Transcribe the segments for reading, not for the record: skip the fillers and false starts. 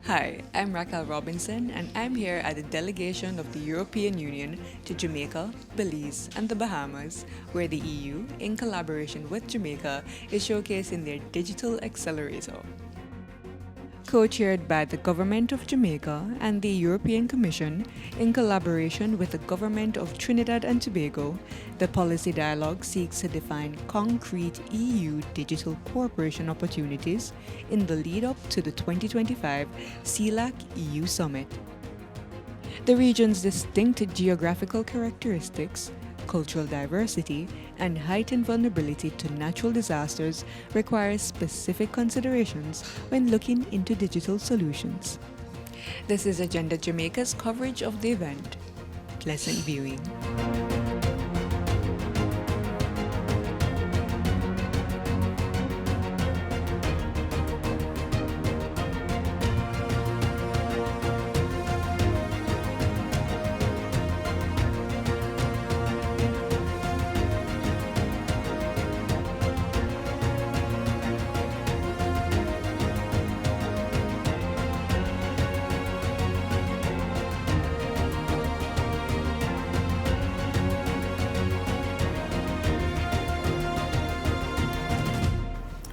Hi, I'm Raquel Robinson, and I'm here at the delegation of the European Union to Jamaica, Belize, and the Bahamas, where the EU, in collaboration with Jamaica, is showcasing their digital accelerator. Co-chaired by the Government of Jamaica and the European Commission, in collaboration with the Government of Trinidad and Tobago, the policy dialogue seeks to define concrete EU digital cooperation opportunities in the lead-up to the 2025 CELAC EU Summit. The region's distinct geographical characteristics, cultural diversity, and heightened vulnerability to natural disasters requires specific considerations when looking into digital solutions. This is Agenda Jamaica's coverage of the event. Pleasant viewing.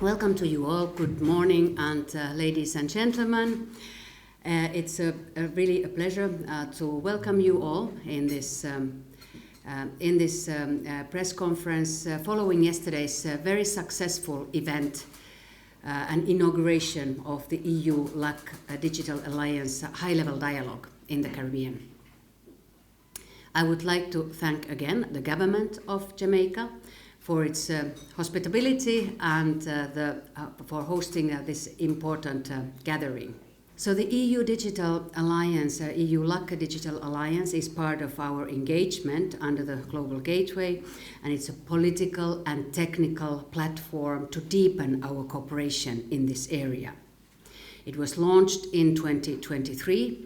Welcome to you all. Good morning, and ladies and gentlemen. It's really a pleasure to welcome you all in this press conference following yesterday's very successful event, an inauguration of the EU-LAC Digital Alliance high-level dialogue in the Caribbean. I would like to thank again the government of Jamaica for its hospitality and for hosting this important gathering. So the EU Digital Alliance, EU-LAC Digital Alliance, is part of our engagement under the Global Gateway, and it's a political and technical platform to deepen our cooperation in this area. It was launched in 2023,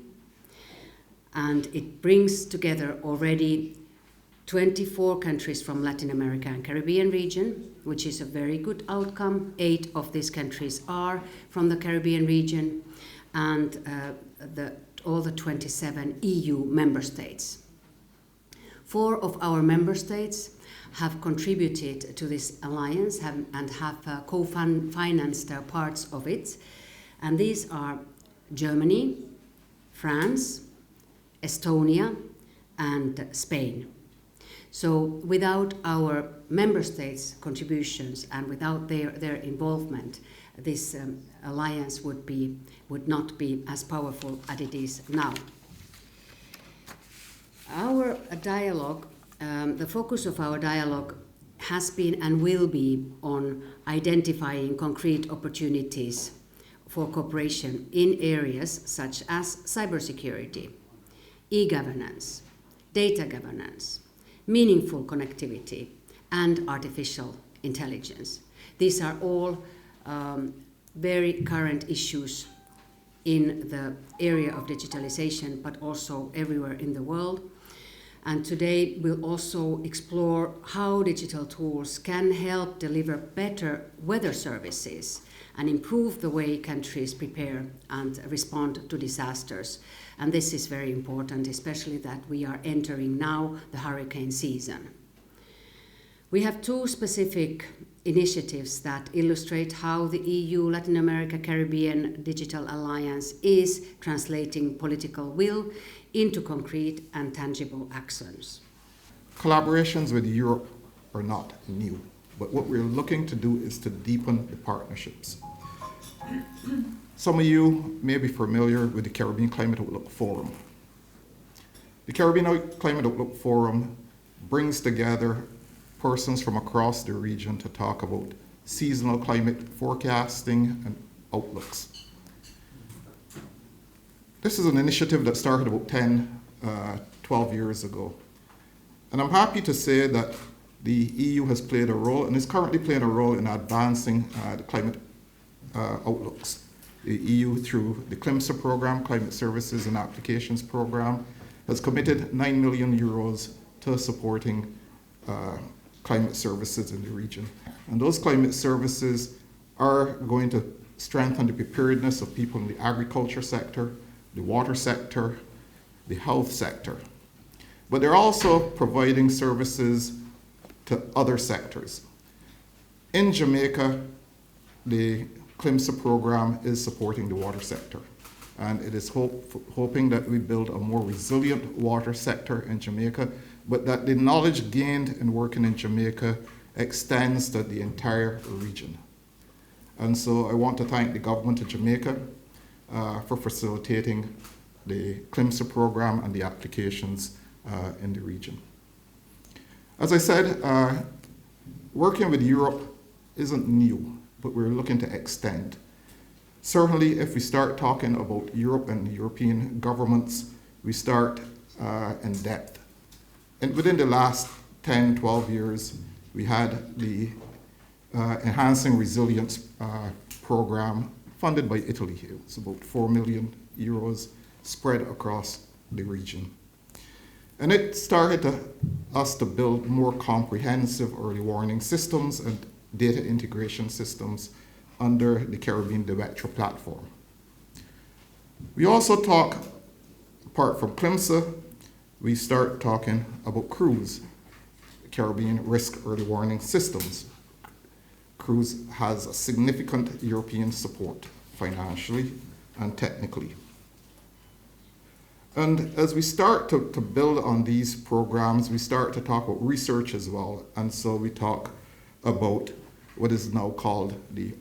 and it brings together already 24 countries from Latin America and Caribbean region, which is a very good outcome. 8 of these countries are from the Caribbean region, and all the 27 EU member states. 4 of our member states have contributed to this alliance and have co-financed parts of it, and these are Germany, France, Estonia, and Spain. So without our member states' contributions and without their involvement, this alliance would not be as powerful as it is now. Our dialogue, the focus of our dialogue has been and will be on identifying concrete opportunities for cooperation in areas such as cybersecurity, e-governance, data governance, meaningful connectivity, and artificial intelligence. These are all very current issues in the area of digitalization, but also everywhere in the world. And today we'll also explore how digital tools can help deliver better weather services and improve the way countries prepare and respond to disasters. And this is very important, especially that we are entering now the hurricane season. We have 2 specific initiatives that illustrate how the EU Latin America Caribbean Digital Alliance is translating political will into concrete and tangible actions. Collaborations with Europe are not new, but what we're looking to do is to deepen the partnerships. Some of you may be familiar with the Caribbean Climate Outlook Forum. The Caribbean Climate Outlook Forum brings together persons from across the region to talk about seasonal climate forecasting and outlooks. This is an initiative that started about 12 years ago. And I'm happy to say that the EU has played a role and is currently playing a role in advancing the climate outlooks. The EU, through the CLIMSA program, Climate Services and Applications program, has committed 9 million euros to supporting climate services in the region. And those climate services are going to strengthen the preparedness of people in the agriculture sector, the water sector, the health sector. But they're also providing services to other sectors. In Jamaica, the CLIMSA program is supporting the water sector. And it is hoping that we build a more resilient water sector in Jamaica, but that the knowledge gained in working in Jamaica extends to the entire region. And so I want to thank the government of Jamaica for facilitating the CLIMSA program and the applications in the region. As I said, working with Europe isn't new, but we're looking to extend. Certainly, if we start talking about Europe and European governments, we start in depth. And within the last 10, 12 years, we had the Enhancing Resilience program funded by Italy. It's about 4 million euros spread across the region. And it started us to build more comprehensive early warning systems and data integration systems under the Caribbean Directory platform. We also talk, apart from CLIMSA, we start talking about CRUISE, Caribbean Risk Early Warning Systems. CRUISE has a significant European support, financially and technically. And as we start to build on these programs, we start to talk about research as well. And so we talk about what is now called the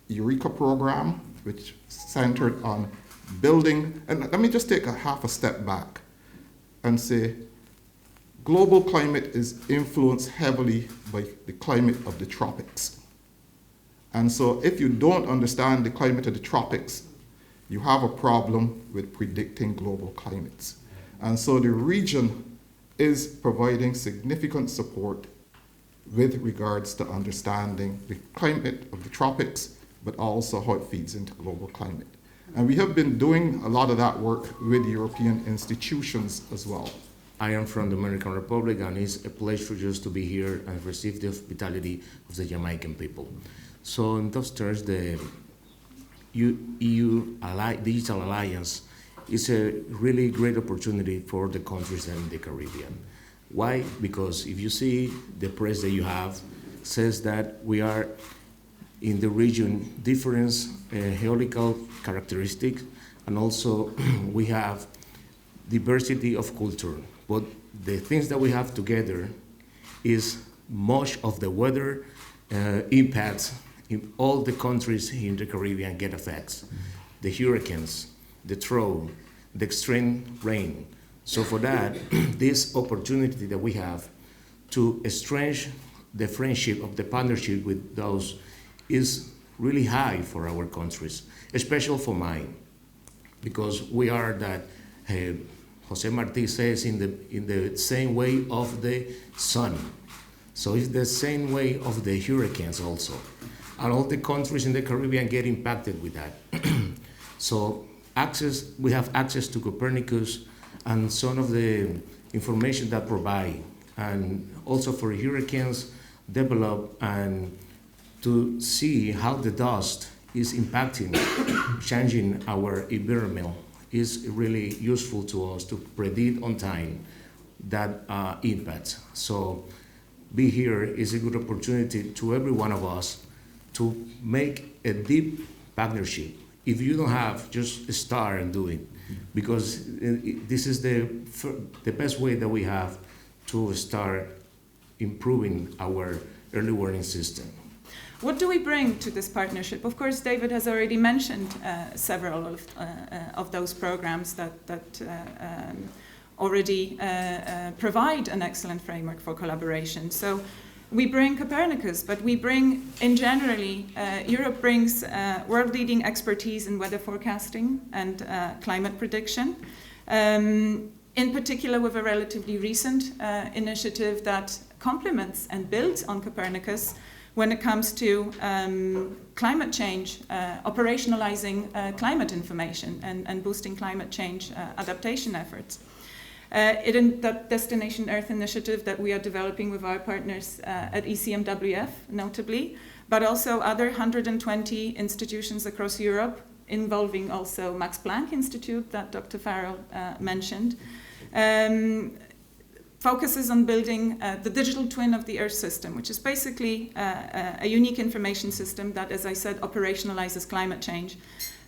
Eureka program, which centered on building, and let me just take half a step back and say, global climate is influenced heavily by the climate of the tropics. And so if you don't understand the climate of the tropics, you have a problem with predicting global climates. And so the region is providing significant support with regards to understanding the climate of the tropics, but also how it feeds into global climate. And we have been doing a lot of that work with European institutions as well. I am from the Dominican Republic, and it's a pleasure just to be here and receive the hospitality of the Jamaican people. So in those terms, the EU-LAC Digital Alliance is a really great opportunity for the countries in the Caribbean. Why? Because if you see the press that you have, says that we are in the region different geological characteristics, and also we have diversity of culture. But the things that we have together is much of the weather impacts in all the countries in the Caribbean get effects. The hurricanes, the drought, the extreme rain. So for that, this opportunity that we have to estrange the friendship of the partnership with those is really high for our countries, especially for mine, because we are that, Jose Marti says, in the same way of the sun. So it's the same way of the hurricanes also. And all the countries in the Caribbean get impacted with that. So we have access to Copernicus and some of the information that provide, and also for hurricanes develop and to see how the dust is impacting, changing our environment is really useful to us to predict on time that impact. So be here is a good opportunity to every one of us to make a deep partnership. If you don't have, just start and do it, because this is the best way that we have to start improving our early warning system. What do we bring to this partnership? Of course, David has already mentioned several of those programs that already provide an excellent framework for collaboration. So we bring Copernicus, but we bring, in generally, Europe brings world-leading expertise in weather forecasting and climate prediction. In particular, with a relatively recent initiative that complements and builds on Copernicus when it comes to climate change, operationalizing climate information and boosting climate change adaptation efforts. In that Destination Earth initiative that we are developing with our partners at ECMWF, notably, but also other 120 institutions across Europe, involving also Max Planck Institute that Dr. Farrell mentioned, focuses on building the digital twin of the Earth system, which is basically a unique information system that, as I said, operationalizes climate change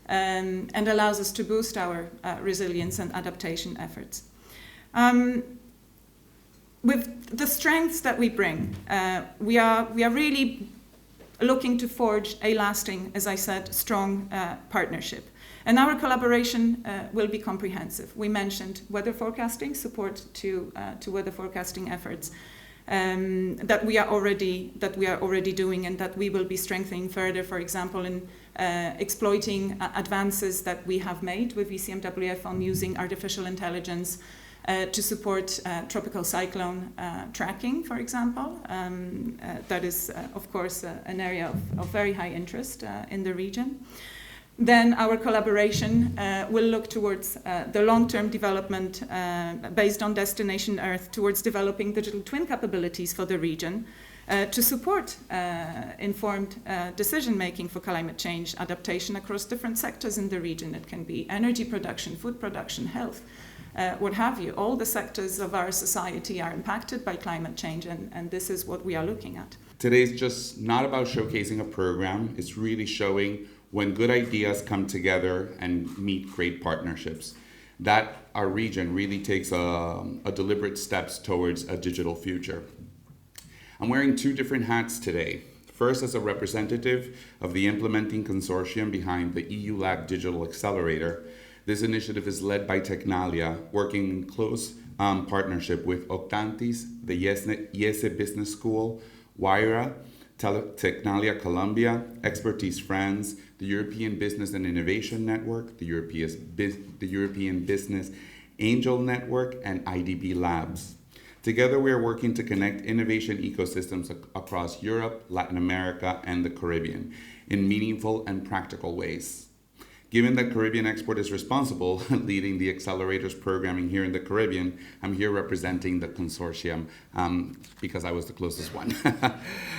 and allows us to boost our resilience and adaptation efforts. With the strengths that we bring, we are really looking to forge a lasting, as I said, strong partnership. And our collaboration will be comprehensive. We mentioned weather forecasting, support to weather forecasting efforts that we are already doing, and that we will be strengthening further. For example, in exploiting advances that we have made with VCMWF on using artificial intelligence to support tropical cyclone tracking, for example. That is, of course, an area of very high interest in the region. Then our collaboration will look towards the long-term development based on Destination Earth, towards developing digital twin capabilities for the region to support informed decision-making for climate change adaptation across different sectors in the region. It can be energy production, food production, health, what have you. All the sectors of our society are impacted by climate change, and this is what we are looking at. Today's just not about showcasing a program, it's really showing when good ideas come together and meet great partnerships, that our region really takes a deliberate steps towards a digital future. I'm wearing two different hats today. First, as a representative of the implementing consortium behind the EU-LAC Digital Accelerator. This initiative is led by Tecnalia, working in close partnership with Octantis, the IESE Business School, Wyra, Tecnalia Colombia, Expertise France, the European Business and Innovation Network, the European Business Angel Network, and IDB Labs. Together, we are working to connect innovation ecosystems across Europe, Latin America, and the Caribbean in meaningful and practical ways. Given that Caribbean Export is responsible, leading the accelerators programming here in the Caribbean, I'm here representing the consortium because I was the closest one.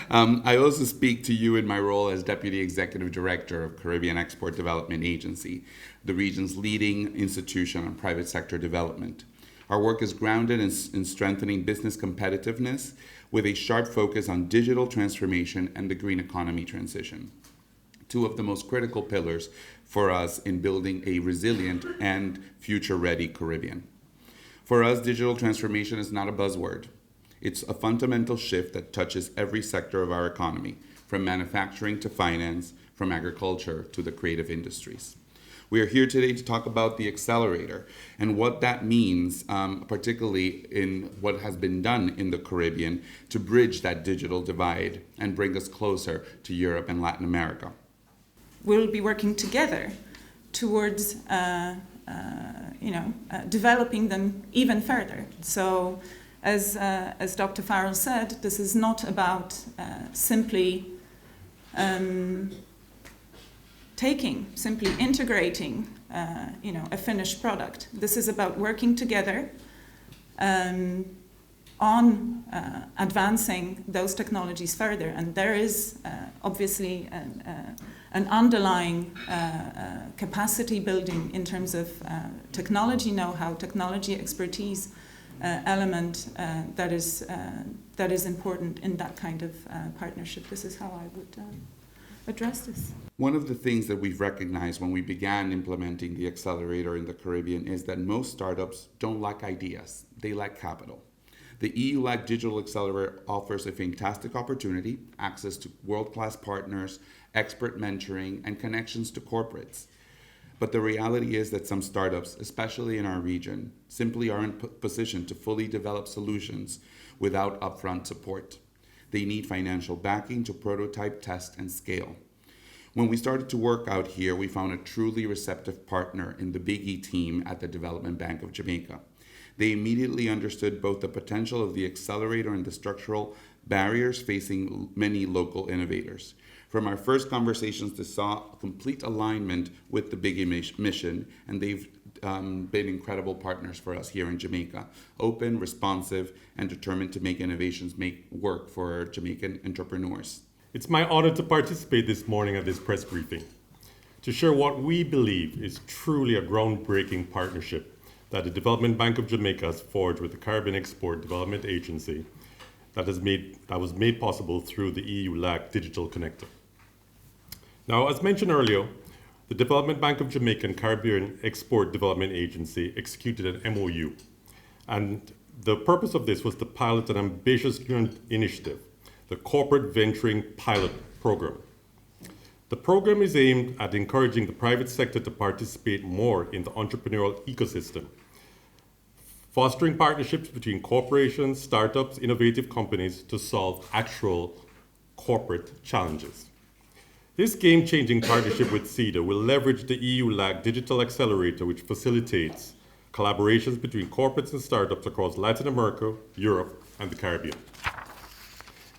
I also speak to you in my role as Deputy Executive Director of Caribbean Export Development Agency, the region's leading institution on private sector development. Our work is grounded in strengthening business competitiveness with a sharp focus on digital transformation and the green economy transition, two of the most critical pillars for us in building a resilient and future-ready Caribbean. For us, digital transformation is not a buzzword. It's a fundamental shift that touches every sector of our economy, from manufacturing to finance, from agriculture to the creative industries. We are here today to talk about the accelerator and what that means, particularly in what has been done in the Caribbean to bridge that digital divide and bring us closer to Europe and Latin America. We'll be working together towards developing them even further. So as Dr. Farrell said, this is not about simply integrating a finished product. This is about working together on advancing those technologies further. And there is obviously an underlying capacity building in terms of technology know-how, technology expertise element that is important in that kind of partnership. This is how I would address this. One of the things that we've recognized when we began implementing the accelerator in the Caribbean is that most startups don't lack ideas, they lack capital. The EU-LAC Digital Accelerator offers a fantastic opportunity, access to world-class partners, expert mentoring, and connections to corporates. But the reality is that some startups, especially in our region, simply aren't positioned to fully develop solutions without upfront support. They need financial backing to prototype, test, and scale. When we started to work out here, we found a truly receptive partner in the Big E team at the Development Bank of Jamaica. They immediately understood both the potential of the accelerator and the structural barriers facing many local innovators. From our first conversations, they saw complete alignment with the Big E mission, and they've been incredible partners for us here in Jamaica, open, responsive, and determined to make innovations work for Jamaican entrepreneurs. It's my honor to participate this morning at this press briefing to share what we believe is truly a groundbreaking partnership that the Development Bank of Jamaica has forged with the Caribbean Export Development Agency that was made possible through the EU-LAC Digital Connector. Now, as mentioned earlier, the Development Bank of Jamaica and Caribbean Export Development Agency executed an MOU, and the purpose of this was to pilot an ambitious joint initiative, the Corporate Venturing Pilot Program. The program is aimed at encouraging the private sector to participate more in the entrepreneurial ecosystem, fostering partnerships between corporations, startups, innovative companies to solve actual corporate challenges. This game-changing partnership with CEDA will leverage the EU-LAC Digital Accelerator, which facilitates collaborations between corporates and startups across Latin America, Europe, and the Caribbean.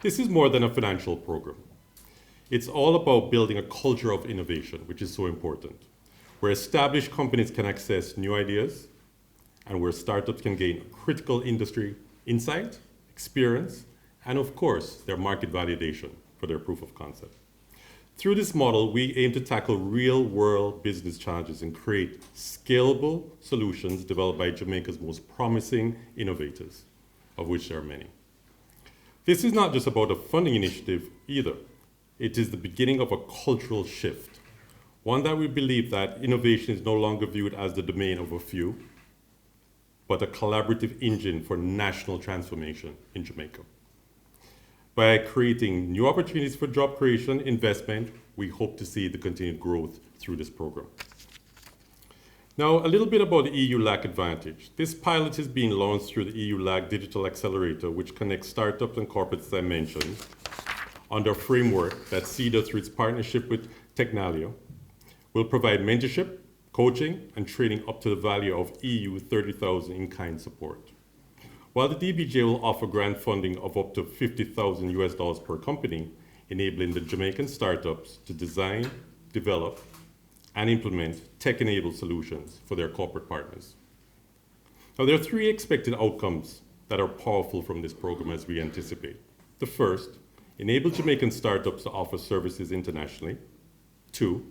This is more than a financial program. It's all about building a culture of innovation, which is so important, where established companies can access new ideas and where startups can gain critical industry insight, experience, and of course, their market validation for their proof of concept. Through this model, we aim to tackle real-world business challenges and create scalable solutions developed by Jamaica's most promising innovators, of which there are many. This is not just about a funding initiative either. It is the beginning of a cultural shift, one that we believe that innovation is no longer viewed as the domain of a few, but a collaborative engine for national transformation in Jamaica. By creating new opportunities for job creation, investment, we hope to see the continued growth through this program. Now, a little bit about the EU-LAC Advantage. This pilot is being launched through the EU-LAC Digital Accelerator, which connects startups and corporates, as I mentioned, under a framework that CEDA, through its partnership with Technalio, will provide mentorship, coaching, and training up to the value of EU 30,000 in-kind support. While the DBJ will offer grant funding of up to $50,000 per company, enabling the Jamaican startups to design, develop, and implement tech-enabled solutions for their corporate partners. Now, there are three expected outcomes that are powerful from this program as we anticipate. The first, enable Jamaican startups to offer services internationally. Two,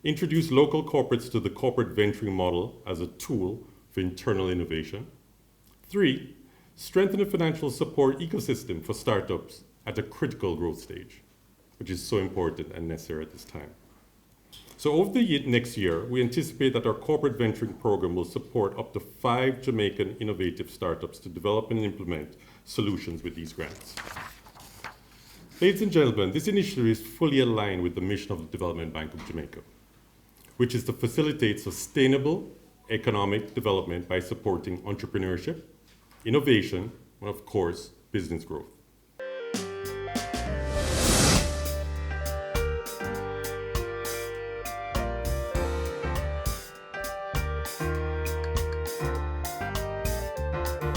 introduce local corporates to the corporate venturing model as a tool for internal innovation. Three, strengthen the financial support ecosystem for startups at a critical growth stage, which is so important and necessary at this time. So over the next year, we anticipate that our corporate venturing program will support up to 5 Jamaican innovative startups to develop and implement solutions with these grants. Ladies and gentlemen, this initiative is fully aligned with the mission of the Development Bank of Jamaica, which is to facilitate sustainable economic development by supporting entrepreneurship, innovation, and of course, business growth.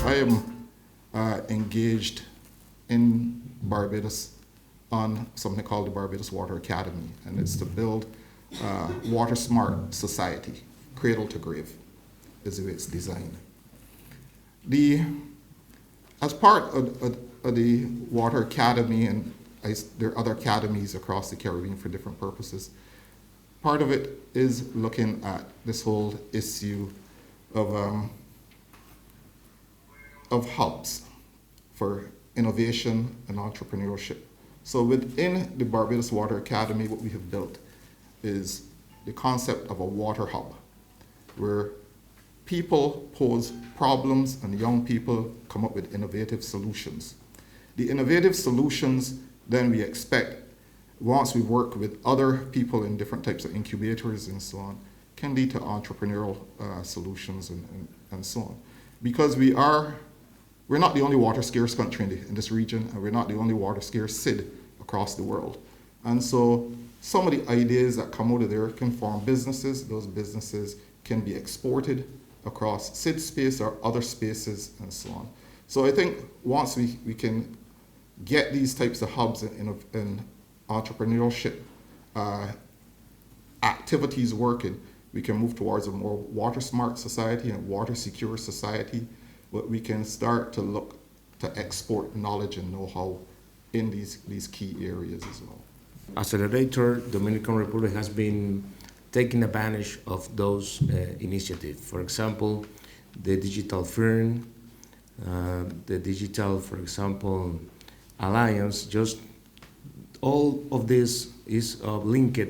I am engaged in Barbados on something called the Barbados Water Academy, and it's to build water smart society, cradle to grave is the way it's designed. As part of the Water Academy, and there are other academies across the Caribbean for different purposes, part of it is looking at this whole issue of hubs for innovation and entrepreneurship. So within the Barbados Water Academy, what we have built is the concept of a water hub, where people pose problems and young people come up with innovative solutions. The innovative solutions then we expect, once we work with other people in different types of incubators and so on, can lead to entrepreneurial solutions and so on. Because we're not the only water scarce country in this region, and we're not the only water scarce SID across the world. And so some of the ideas that come out of there can form businesses. Those businesses can be exported across SID space or other spaces and so on. So I think once we can get these types of hubs in entrepreneurship activities working, we can move towards a more water smart society and water secure society. But we can start to look to export knowledge and know-how in these key areas as well. Accelerator, Dominican Republic has been taking advantage of those initiatives. For example, the digital firm, the digital, for example, alliance, just all of this is linked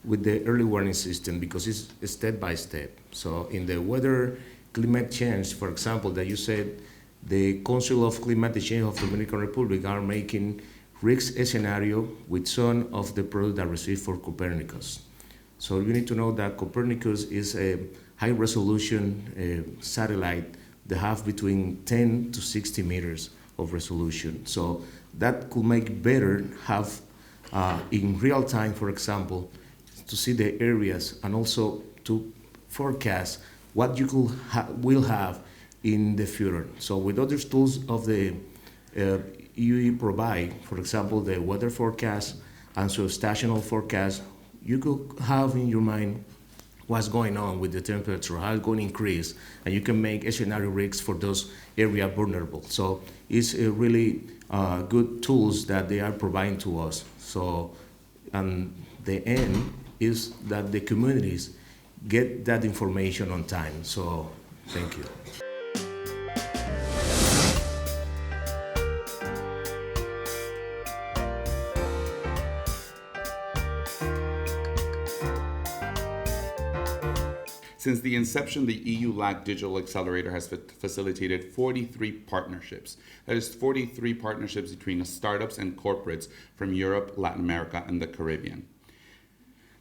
with the early warning system because it's step by step. So in the weather, climate change, for example, that you said, the Council of Climate Change of the Dominican Republic are making risk scenario with some of the products that receive for Copernicus. So you need to know that Copernicus is a high resolution satellite that have between 10 to 60 meters of resolution. So that could make better have in real time, for example, to see the areas and also to forecast what you will have in the future. So with other tools of the EU provide, for example, the weather forecast and so stational forecast, you could have in your mind what's going on with the temperature, how it's going to increase, and you can make a scenario risks for those areas vulnerable. So it's a really good tools that they are providing to us. So, and the end is that the communities get that information on time. So, thank you. Since the inception, the EU-LAC Digital Accelerator has facilitated 43 partnerships. That is 43 partnerships between startups and corporates from Europe, Latin America, and the Caribbean.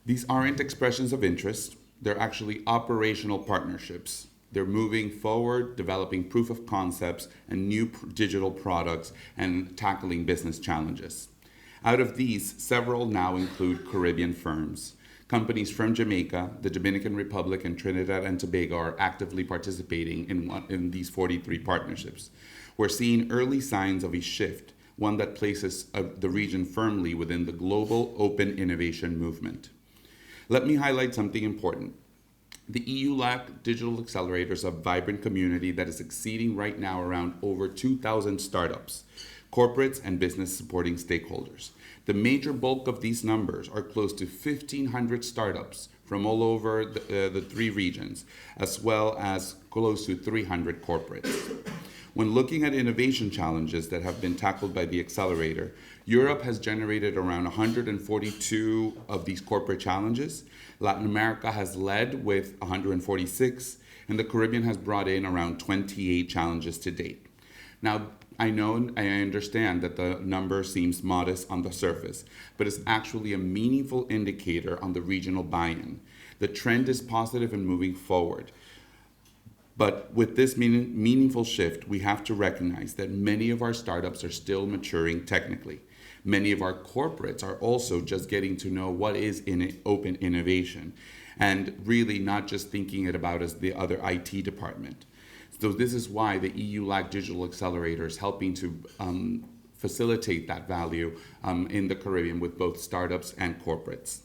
These aren't expressions of interest. They're actually operational partnerships. They're moving forward, developing proof of concepts and new digital products and tackling business challenges. Out of these, several now include Caribbean firms. Companies from Jamaica, the Dominican Republic, and Trinidad and Tobago are actively participating in these 43 partnerships. We're seeing early signs of a shift, one that places the region firmly within the global open innovation movement. Let me highlight something important. The EU-LAC Digital Accelerator is a vibrant community that is exceeding right now around over 2,000 startups, corporates, and business supporting stakeholders. The major bulk of these numbers are close to 1,500 startups from all over the three regions, as well as close to 300 corporates. When looking at innovation challenges that have been tackled by the accelerator, Europe has generated around 142 of these corporate challenges. Latin America has led with 146, and the Caribbean has brought in around 28 challenges to date. Now, I know and I understand that the number seems modest on the surface, but it's actually a meaningful indicator on the regional buy-in. The trend is positive and moving forward. But with this meaningful shift, we have to recognize that many of our startups are still maturing technically. Many of our corporates are also just getting to know what is open innovation and really not just thinking it about as the other IT department. So this is why the EU-LAC Digital Accelerator is helping to facilitate that value in the Caribbean with both startups and corporates.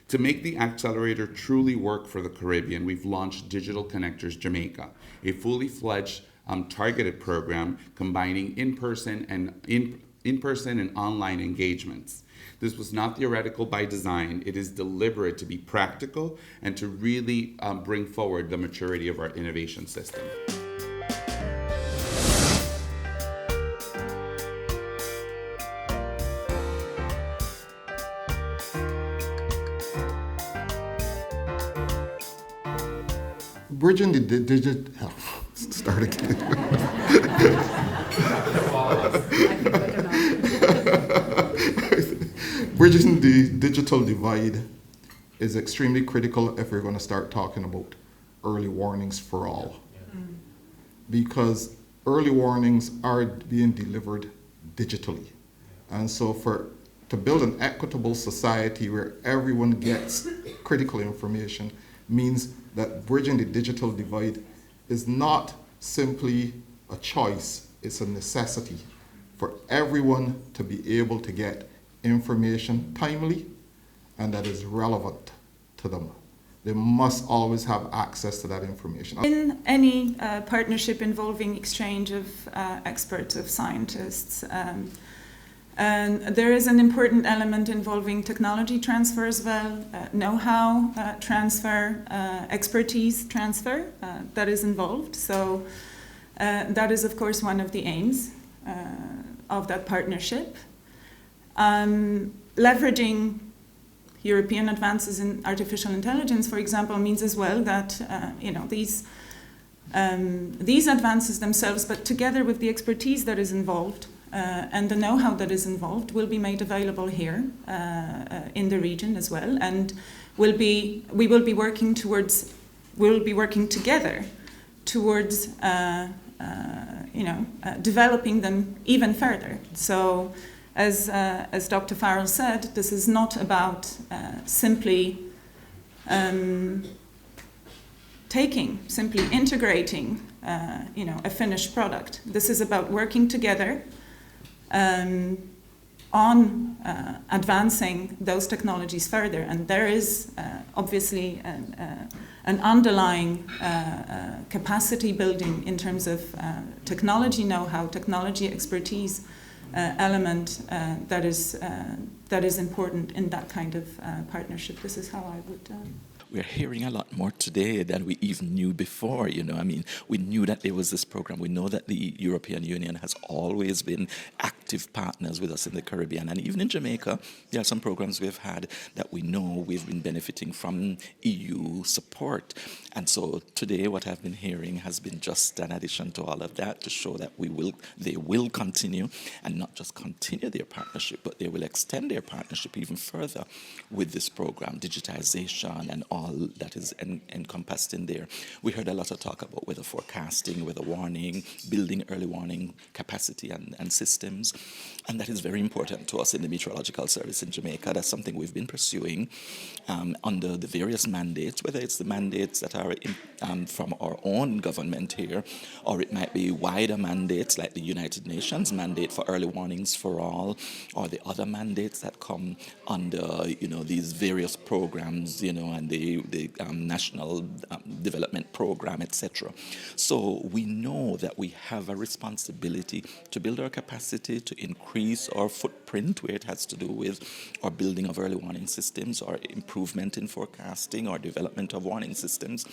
To make the accelerator truly work for the Caribbean, we've launched Digital Connectors Jamaica, a fully fledged targeted program combining in-person and online engagements. This was not theoretical by design. It is deliberate to be practical and to really bring forward the maturity of our innovation system. Bridging the digital, start again. Bridging the digital divide is extremely critical if we're going to start talking about early warnings for all. Because early warnings are being delivered digitally. And so to build an equitable society where everyone gets critical information means that bridging the digital divide is not simply a choice, it's a necessity for everyone to be able to get information timely and that is relevant to them. They must always have access to that information. In any partnership involving exchange of experts, of scientists, And there is an important element involving technology transfer as well, know-how transfer, expertise transfer that is involved. So that is, of course, one of the aims of that partnership. Leveraging European advances in artificial intelligence, for example, means as well that these advances themselves, but together with the expertise that is involved and the know-how that is involved, will be made available here in the region as well, and we will be working together towards developing them even further. So, as Dr. Farrell said, this is not about simply integrating, a finished product. This is about working together on advancing those technologies further. And there is obviously an underlying capacity building in terms of technology know-how, technology expertise element that is important in that kind of partnership. This is how I would. We're hearing a lot more today than we even knew before, we knew that there was this program. We know that the European Union has always been active partners with us in the Caribbean. And even in Jamaica, there are some programs we've had that we know we've been benefiting from EU support. And so today what I've been hearing has been just an addition to all of that to show that they will continue, and not just continue their partnership, but they will extend their partnership even further with this program, digitization and all that is encompassed in there. We heard a lot of talk about weather forecasting, weather warning, building early warning capacity and systems. And that is very important to us in the Meteorological Service in Jamaica. That's something we've been pursuing under the various mandates, whether it's the mandates that are from our own government here, or it might be wider mandates like the United Nations mandate for early warnings for all, or the other mandates that come under, these various programs, and the National Development Program, etc. So we know that we have a responsibility to build our capacity, to increase our footprint where it has to do with our building of early warning systems, or improvement in forecasting, or development of warning systems.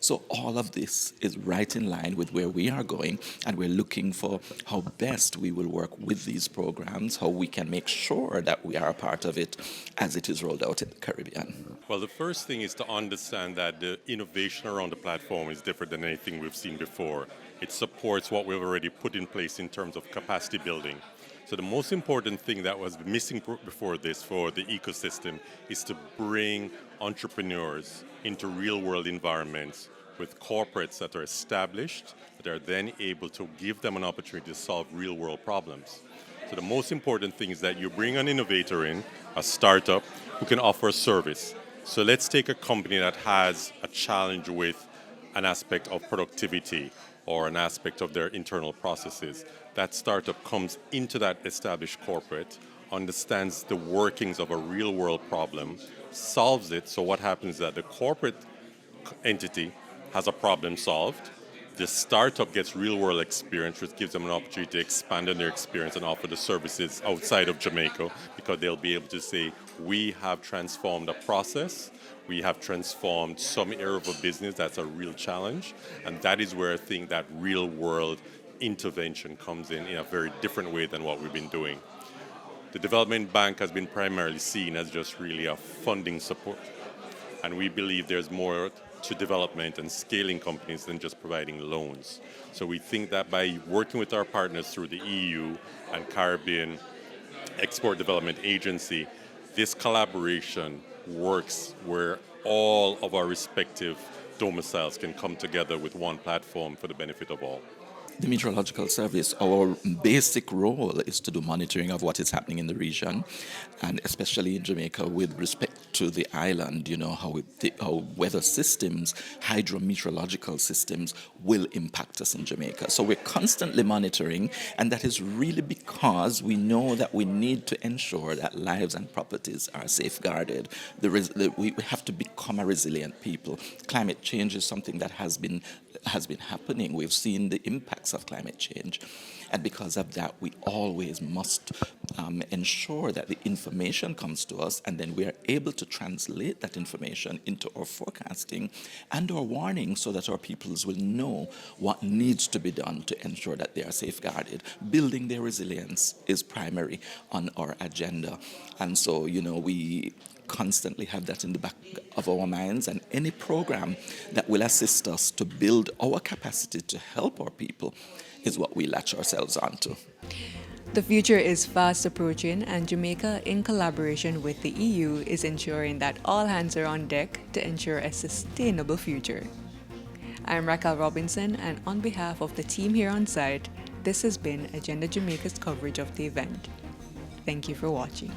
So all of this is right in line with where we are going, and we're looking for how best we will work with these programs, how we can make sure that we are a part of it as it is rolled out in the Caribbean. Well, the first thing is to understand that the innovation around the platform is different than anything we've seen before. It supports what we've already put in place in terms of capacity building. So the most important thing that was missing before this for the ecosystem is to bring entrepreneurs into real-world environments with corporates that are established, that are then able to give them an opportunity to solve real-world problems. So the most important thing is that you bring an innovator in, a startup, who can offer a service. So let's take a company that has a challenge with an aspect of productivity or an aspect of their internal processes. That startup comes into that established corporate, understands the workings of a real-world problem, solves it. So what happens is that the corporate entity has a problem solved. The startup gets real-world experience, which gives them an opportunity to expand on their experience and offer the services outside of Jamaica, because they'll be able to say, we have transformed a process, we have transformed some area of a business that's a real challenge, and that is where I think that real-world intervention comes in a very different way than what we've been doing. The Development Bank has been primarily seen as just really a funding support, and we believe there's more to development and scaling companies than just providing loans. So we think that by working with our partners through the EU and Caribbean Export Development Agency, this collaboration works where all of our respective domiciles can come together with one platform for the benefit of all. The Meteorological Service, our basic role is to do monitoring of what is happening in the region, and especially in Jamaica with respect to the island, how weather systems, hydrometeorological systems will impact us in Jamaica. So we're constantly monitoring, and that is really because we know that we need to ensure that lives and properties are safeguarded. We have to become a resilient people. Climate change is something that has been happening. We've seen the impacts of climate change. And because of that, we always must ensure that the information comes to us, and then we are able to translate that information into our forecasting and our warning, so that our peoples will know what needs to be done to ensure that they are safeguarded. Building their resilience is primary on our agenda. And so, we constantly have that in the back of our minds, and any program that will assist us to build our capacity to help our people is what we latch ourselves onto. The future is fast approaching, and Jamaica, in collaboration with the EU, is ensuring that all hands are on deck to ensure a sustainable future. I'm Raquel Robinson, and on behalf of the team here on site, this has been Agenda Jamaica's coverage of the event. Thank you for watching.